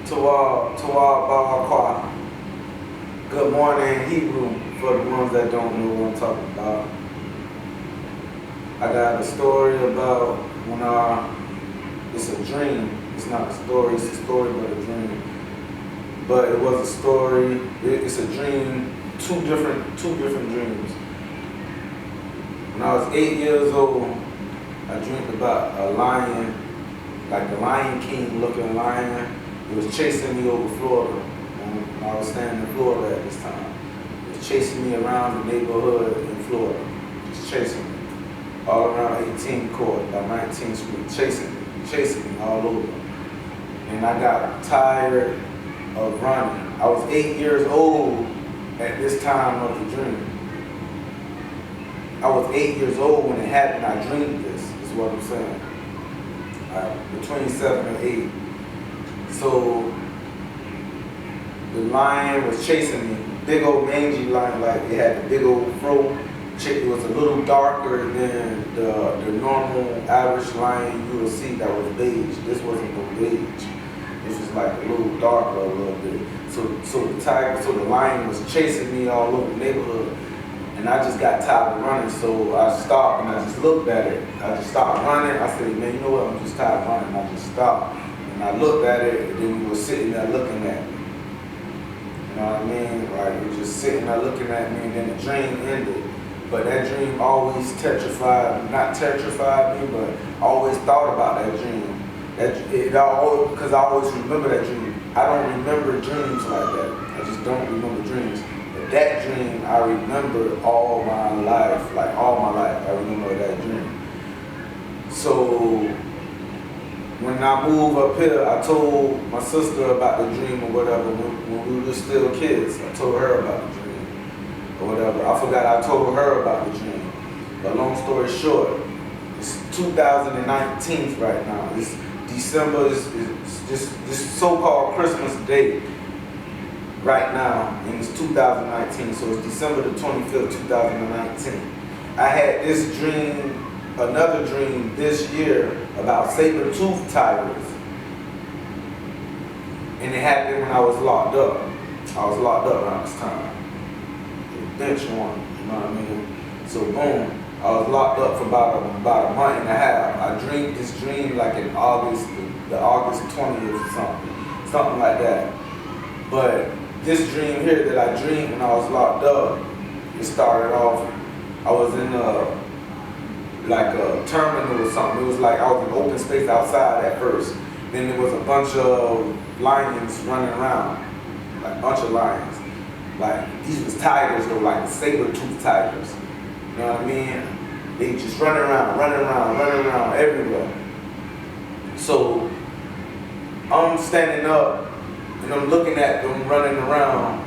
Tawab. Good morning, Hebrew, for the ones that don't know what I'm talking about. I got a story about when it's a dream. It's not a story, it's a story but a dream. But it was a story, it's a dream, two different dreams. When I was 8 years old, I dreamed about a lion, like the Lion King looking lion. It was chasing me over Florida. I was staying in Florida at this time. It was chasing me around the neighborhood in Florida. Just chasing me. All around 18th Court, by 19th Street, chasing me all over. And I got tired of running. I was 8 years old at this time of the dream. I was 8 years old when it happened. I dreamed this, is what I'm saying. Between 7 and 8. So the lion was chasing me, big old mangy lion, like it had a big old fro. It was a little darker than the normal average lion you would see that was beige. This wasn't no beige. This was like a little darker a little bit. So the lion was chasing me all over the neighborhood. And I just got tired of running, so I stopped and I just looked at it. I just stopped running. I said, man, you know what, I'm just tired of running. I just stopped. And I looked at it, and then we were sitting there looking at me. You know what I mean? Like, we were just sitting there looking at me, and then the dream ended. But that dream always not terrified me, but I always thought about that dream. Because I always remember that dream. I don't remember dreams like that. I just don't remember dreams. But that dream, I remember all my life. Like, all my life, I remember that dream. So when I moved up here, I told my sister about the dream or whatever when we were still kids. I told her about the dream or whatever. I forgot I told her about the dream. But long story short, it's 2019 right now. It's December, is this so-called Christmas day right now, and it's 2019, so it's December the 25th, 2019. I had this dream, another dream this year about Sabertooth tigers. And it happened when I was locked up. I was locked up around this time. The bench one, you know what I mean? So boom, I was locked up for about a month and a half. I dreamed this dream like in August, the August 20th or something like that. But this dream here that I dreamed when I was locked up, it started off, I was in like a terminal or something. It was like I was in open space outside at first. Then there was a bunch of lions running around, like a bunch of lions. Like, these was tigers though, like the saber-toothed tigers. You know what I mean? They just running around everywhere. So I'm standing up and I'm looking at them running around.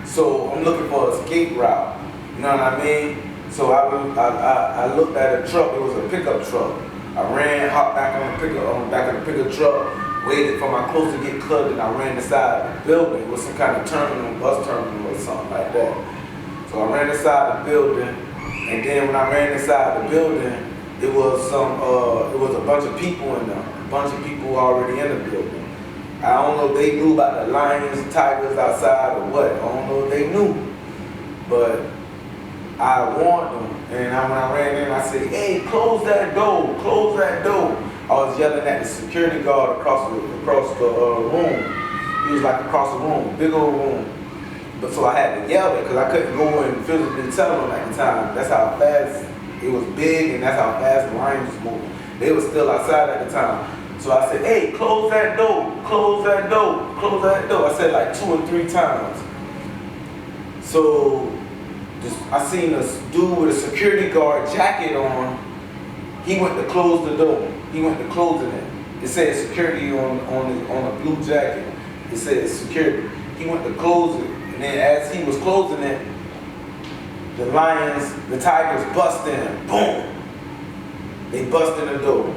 So I'm looking for an escape route. You know what I mean? So I looked at a truck. It was a pickup truck. I ran, hopped back on the back of the pickup truck, waited for my clothes to get cut, and I ran inside the building. It was some kind of terminal, bus terminal or something like that. So I ran inside the building, and then when I ran inside the building, it was a bunch of people in there. A bunch of people already in the building. I don't know if they knew about the lions and tigers outside or what. I don't know if they knew. But I warned them. And when I ran in, I said, hey, close that door, close that door. I was yelling at the security guard across the room. He was like across the room, big old room. But so I had to yell it because I couldn't go and physically tell them at the time. That's how fast it was big, and that's how fast the lions was moving. They were still outside at the time. So I said, hey, close that door, close that door, close that door. I said like 2 or 3 times. So I seen a dude with a security guard jacket on. He went to close the door. He went to closing it. It said security on a blue jacket. It said security. He went to close it. And then as he was closing it, the lions, the tigers bust in. Boom. They bust in the door.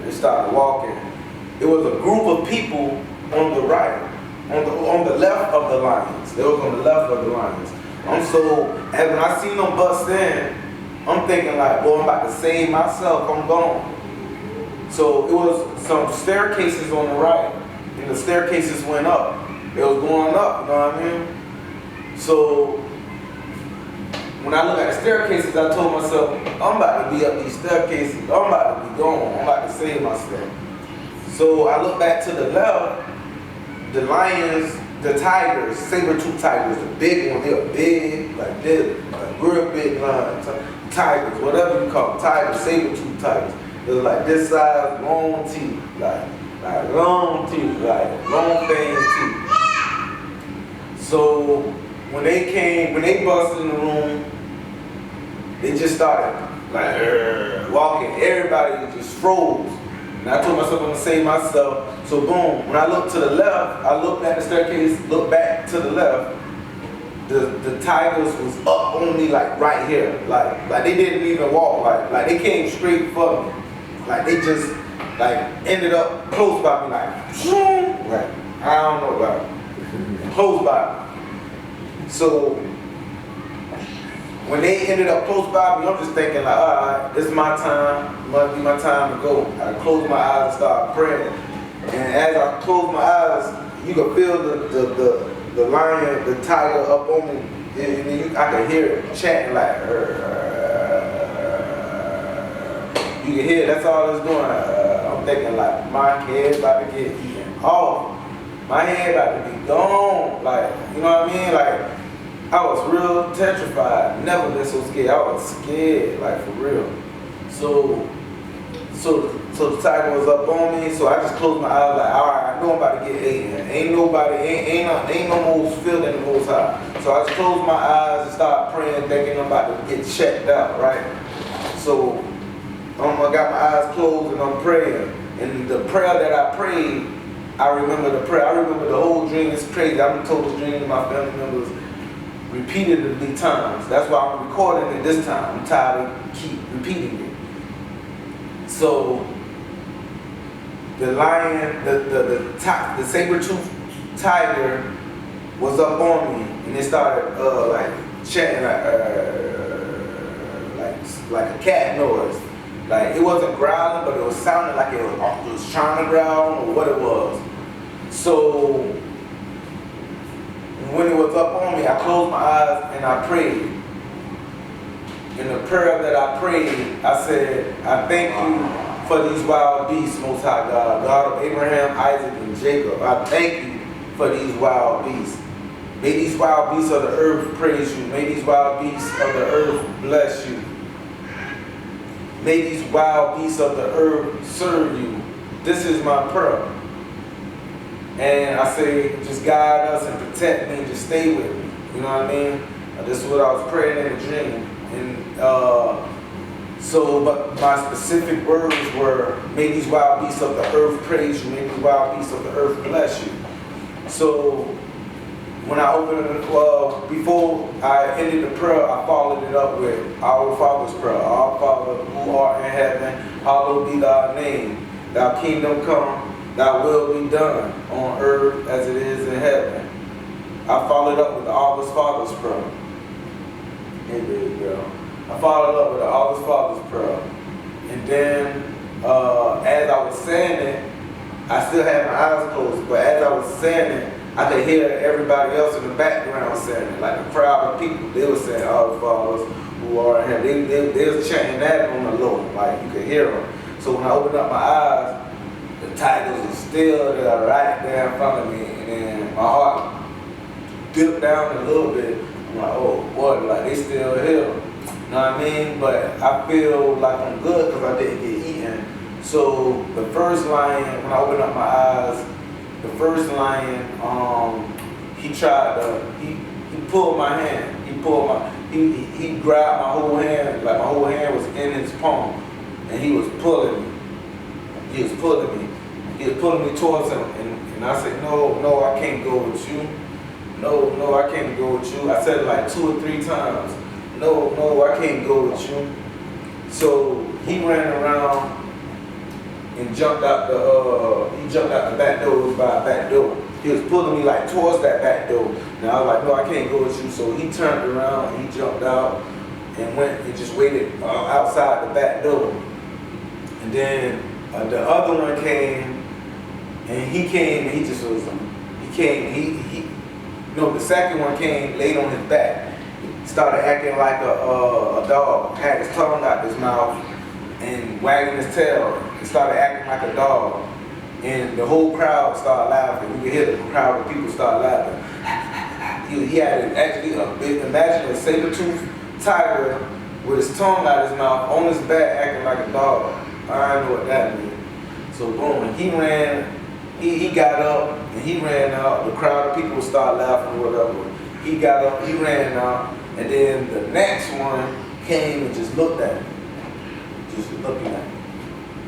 They started walking. It was a group of people on the right. On the left of the lions. They was on the left of the lions. And when I seen them bust in, I'm thinking like, boy, I'm about to save myself, I'm gone. So it was some staircases on the right, and the staircases went up. It was going up, you know what I mean? So when I look at the staircases, I told myself, I'm about to be up these staircases. I'm about to be gone. I'm about to save myself. So I look back to the left, the lions, the tigers, saber-tooth tigers, the big ones, they were big, like this, like real big lions, tigers, whatever you call them, tigers, saber-tooth tigers. They were like this size, long teeth, like long teeth, like long fangs teeth. So when they busted in the room, they just started like walking. Everybody just froze. And I told myself I'm gonna save myself. So boom, when I looked to the left, I looked at the staircase, looked back to the left. The tigers was up on me like right here. Like they didn't even walk. Like they came straight for me. Like they just like ended up close by me like zoom. Like I don't know about it. Close by me. So when they ended up close by me, I'm just thinking like, all right, this is my time. It must be my time to go. I closed my eyes and started praying. And as I closed my eyes, you could feel the lion, the tiger up on me. And then I could hear it chanting like, you can hear it, that's all it's doing. I'm thinking like, my head about to get eaten off. My head about to be gone. Like, you know what I mean? Like, I was real petrified. Never been so scared. I was scared, like for real. So the tiger was up on me. So I just closed my eyes, like, all right, I know I'm about to get eaten. Ain't no more feeling the Most High. So I just closed my eyes and started praying, thinking I'm about to get checked out, right? So I got my eyes closed and I'm praying. And the prayer that I prayed, I remember the prayer. I remember the whole dream. It's crazy. I've been told this dream to my family members repeatedly times. That's why I'm recording it this time. I'm tired of keep repeating it. So the lion, the saber-tooth tiger was up on me, and it started like chanting like a cat noise. Like it wasn't growling, but it was sounding like it was trying to growl or what it was. So when it was up on me, I closed my eyes and I prayed. In the prayer that I prayed, I said, I thank you for these wild beasts, Most High God, God of Abraham, Isaac, and Jacob. I thank you for these wild beasts. May these wild beasts of the earth praise you. May these wild beasts of the earth bless you. May these wild beasts of the earth serve you. This is my prayer. And I say, just guide us and protect me and just stay with me. You know what I mean? This is what I was praying in the dream. And but my specific words were, may these wild beasts of the earth praise you. May these wild beasts of the earth bless you. So when I opened it, before I ended the prayer, I followed it up with our Father's prayer. Our Father who art in heaven, hallowed be thy name. Thy kingdom come. Thy will be done on earth as it is in heaven. I followed up with the Abba's Father's prayer. Hey, baby girl. I followed up with the Abba's Father's prayer. And then, as I was saying it, I still had my eyes closed, but as I was saying it, I could hear everybody else in the background saying it, like a crowd of people. They were saying, Our Fathers who are in heaven. They was chanting that on the low, like you could hear them. So when I opened up my eyes, the tigers were still there, right there in front of me, and then my heart dipped down a little bit. I'm like, oh boy, like they still here. You know what I mean? But I feel like I'm good because I didn't get eaten. So the first lion, when I opened up my eyes, the first lion, he pulled my hand. He grabbed my whole hand, like my whole hand was in his palm, and he was pulling me. He was pulling me towards him, and I said, no, I can't go with you. No, I can't go with you. I said it like 2 or 3 times. No, I can't go with you. So he ran around and jumped out the back door. It was by a back door. He was pulling me like towards that back door. And I was like, no, I can't go with you. So he turned around and he jumped out and went and just waited outside the back door. And then The other one came, and he came, and the second one came, laid on his back, started acting like a dog, had his tongue out his mouth, and wagging his tail, and started acting like a dog. And the whole crowd started laughing. You could hear the crowd of people start laughing. He had actually imagine a saber-toothed tiger with his tongue out his mouth, on his back, acting like a dog. I don't know what that means. So boom, he ran, he got up, and he ran out. The crowd of people started laughing or whatever. He got up, he ran out, and then the next one came and just looked at me. Just looking at me.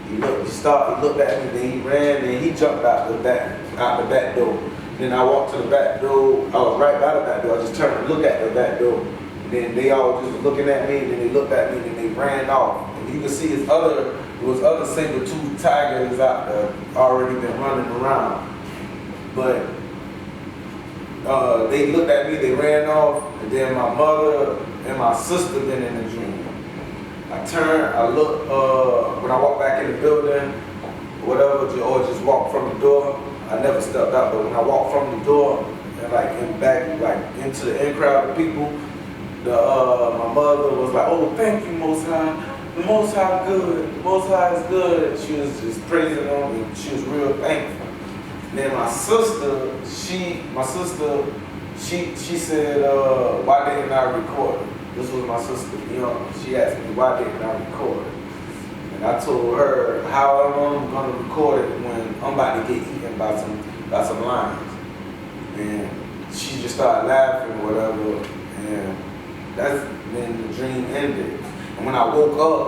He looked at me, then he ran, and he jumped out the back door. Then I walked to the back door. I was right by the back door. I just turned to look at the back door. And then they all just looking at me, and then they looked at me, and then they ran off. And you can see there was other saber-toothed tigers out there already been running around. But they looked at me, they ran off, and then my mother and my sister been in the dream. I turned, I looked, when I walked back in the building, whatever, or just walked from the door. I never stepped out, but when I walked from the door and into the in crowd of people, my mother was like, "Oh, thank you, Most High. The Most High good. The Most High is good." She was just praising on me. She was real thankful. And then my sister, she said, "Why didn't I record it?" This was my sister, she asked me, "Why didn't I record it?" And I told her, "How am I going to record it when I'm about to get eaten by some lions?" And she just started laughing or whatever, and that's when the dream ended. And when I woke up,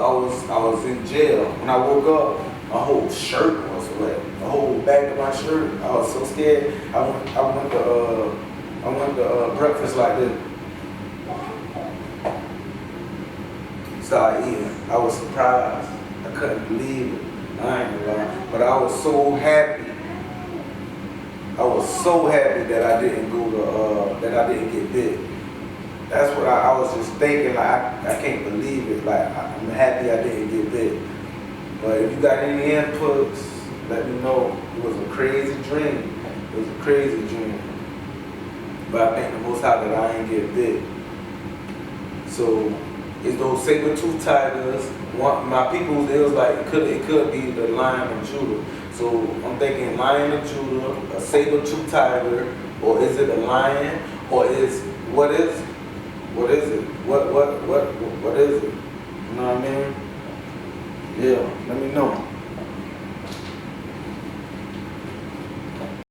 I was in jail. When I woke up, my whole shirt was wet. The whole back of my shirt. I was so scared. I went to breakfast like this. Started eating. I was surprised. I couldn't believe it. I ain't gonna lie. But I was so happy. I was so happy that I didn't get bit. That's what I was just thinking, like, I can't believe it. Like, I'm happy I didn't get bit. But if you got any inputs, let me know. It was a crazy dream. It was a crazy dream. But I thank the Most High that I ain't get bit. So, it's those saber-toothed tigers. My people, it was like, it could be the Lion of Judah. So I'm thinking Lion of Judah, a saber-toothed tiger, or is it a lion, or what is it? What is it? What is it? You know what I mean? Yeah, let me know.